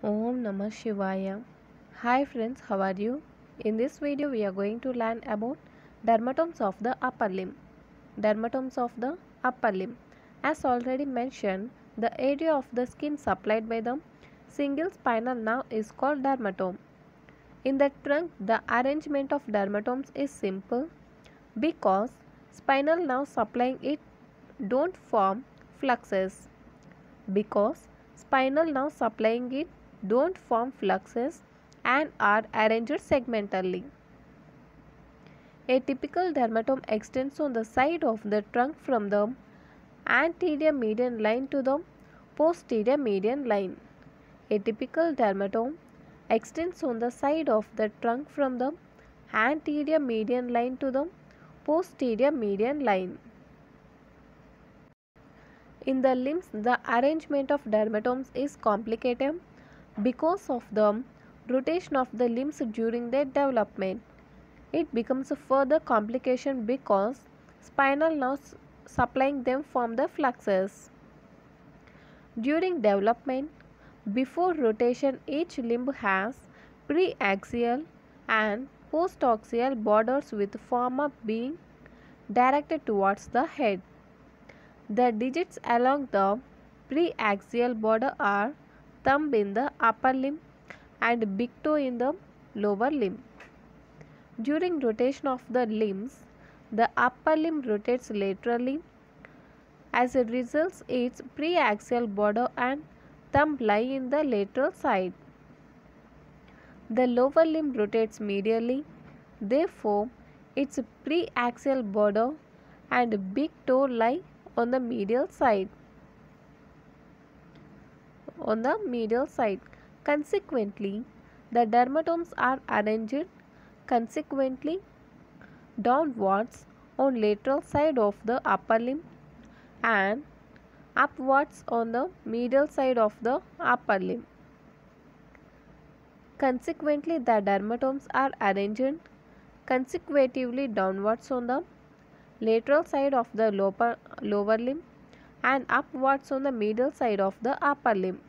Om Namah Shivaya. Hi friends, how are you? In this video we are going to learn about dermatomes of the upper limb. Dermatomes of the upper limb. As already mentioned, the area of the skin supplied by the single spinal nerve is called dermatome. In the trunk, the arrangement of dermatomes is simple because spinal nerves supplying it don't form fluxes. Because spinal nerves supplying it don't form fluxes and are arranged segmentally. A typical dermatome extends on the side of the trunk from the anterior median line to the posterior median line. A typical dermatome extends on the side of the trunk from the anterior median line to the posterior median line. In the limbs, the arrangement of dermatomes is complicated because of the rotation of the limbs during their development. It becomes a further complication because spinal nerves supplying them form the fluxes. During development, before rotation, each limb has preaxial and postaxial borders with former being directed towards the head. The digits along the preaxial border are thumb in the upper limb and big toe in the lower limb. During rotation of the limbs, the upper limb rotates laterally. As a result, its preaxial border and thumb lie in the lateral side. The lower limb rotates medially. Therefore, its preaxial border and big toe lie on the medial side. Consequently, the dermatomes are arranged consequently downwards on lateral side of the upper limb and upwards on the medial side of the upper limb. Consequently, the dermatomes are arranged consecutively downwards on the lateral side of the lower limb and upwards on the medial side of the upper limb.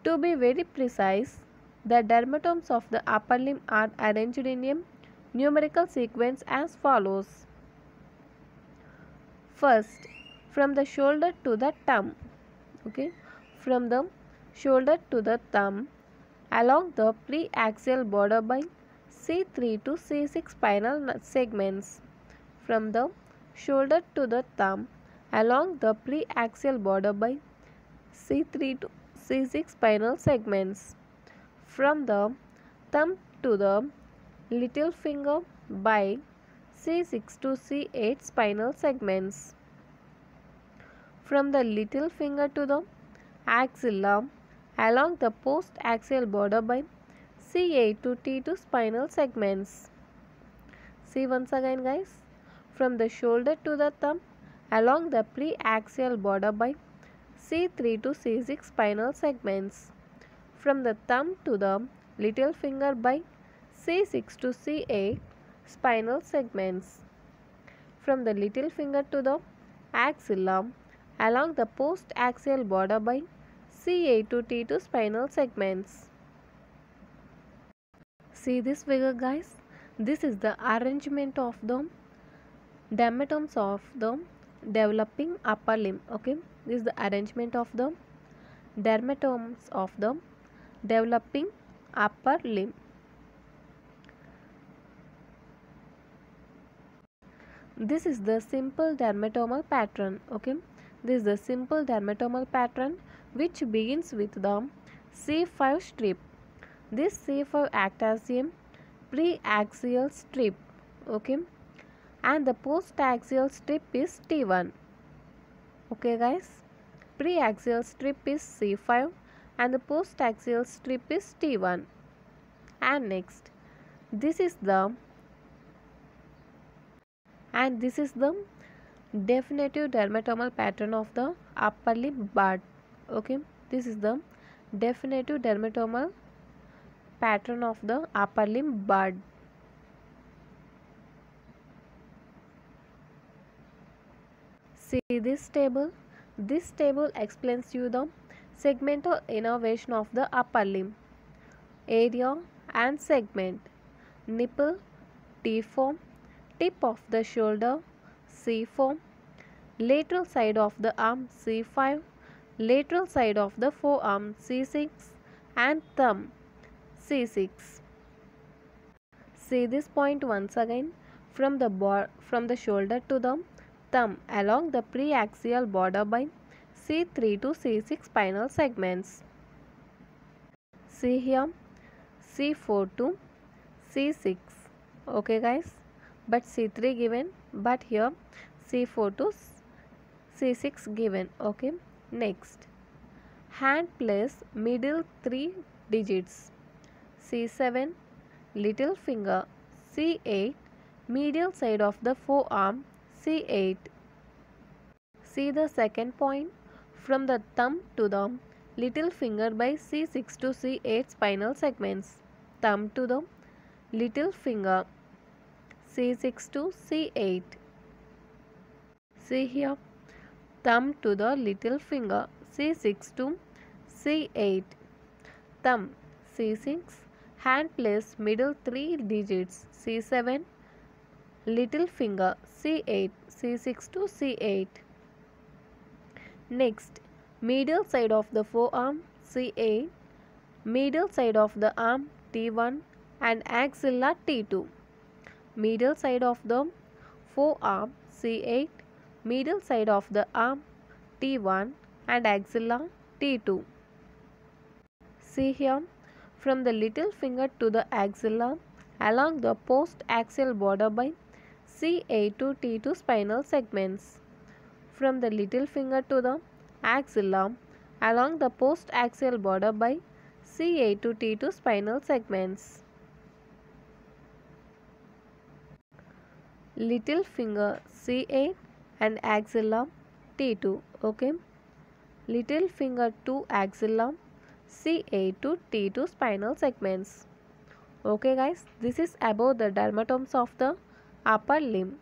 To be very precise, the dermatomes of the upper limb are arranged in a numerical sequence as follows. First, from the shoulder to the thumb. From the shoulder to the thumb along the preaxial border by C3 to C6 spinal segments. From the shoulder to the thumb along the preaxial border by C3 to C6 spinal segments. From the thumb to the little finger by C6 to C8 spinal segments. From the little finger to the axilla along the post-axial border by C8 to T2 spinal segments. See once again guys. From the shoulder to the thumb along the preaxial border by C3 to C6 spinal segments. From the thumb to the little finger by C6 to C8 spinal segments. From the little finger to the axilla along the post-axial border by C8 to T2 spinal segments. See this figure guys. This is the arrangement of the dermatomes of the developing upper limb. This is the arrangement of the dermatomes of the developing upper limb. This is the simple dermatomal pattern. This is the simple dermatomal pattern which begins with the C5 strip. This C5 acts as a preaxial strip. And the postaxial strip is T1. Guys, preaxial strip is C5 and the postaxial strip is T1. And next, this is the definitive dermatomal pattern of the upper limb bud. This is the definitive dermatomal pattern of the upper limb bud. See this table. This table explains you the Segmental innervation of the upper limb. Area and segment. Nipple, T form. Tip of the shoulder, C form. Lateral side of the arm, C5. Lateral side of the forearm, C6. And thumb, C6. See this point once again. From the shoulder to the thumb along the preaxial border by C3 to C6 spinal segments. See here, C4 to C6. Okay guys, but C3 given, but here C4 to C6 given. Okay, next, hand place middle 3 digits, C7, little finger, C8, medial side of the forearm, C8. See the second point. From the thumb to the little finger by C6 to C8 spinal segments. Thumb to the little finger, C6 to C8. See here, thumb to the little finger, C6 to C8. Thumb, C6, hand place middle 3 digits, C7, little finger, C8, C6 to C8. Next, medial side of the forearm, C8, medial side of the arm, T1 and axilla, T2. Medial side of the forearm, C8, medial side of the arm, T1 and axilla, T2. See here, from the little finger to the axilla along the post-axial border by C8 to T2 spinal segments. From the little finger to the axilla along the post-axial border by C8 to T2 spinal segments. Little finger C8 and axilla T2. Okay. Little finger to axilla C8 to T2 spinal segments. Okay guys, this is about the dermatomes of the upper limb.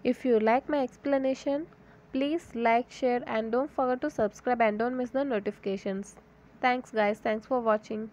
If you like my explanation, please like, share and don't forget to subscribe and don't miss the notifications. Thanks guys, thanks for watching.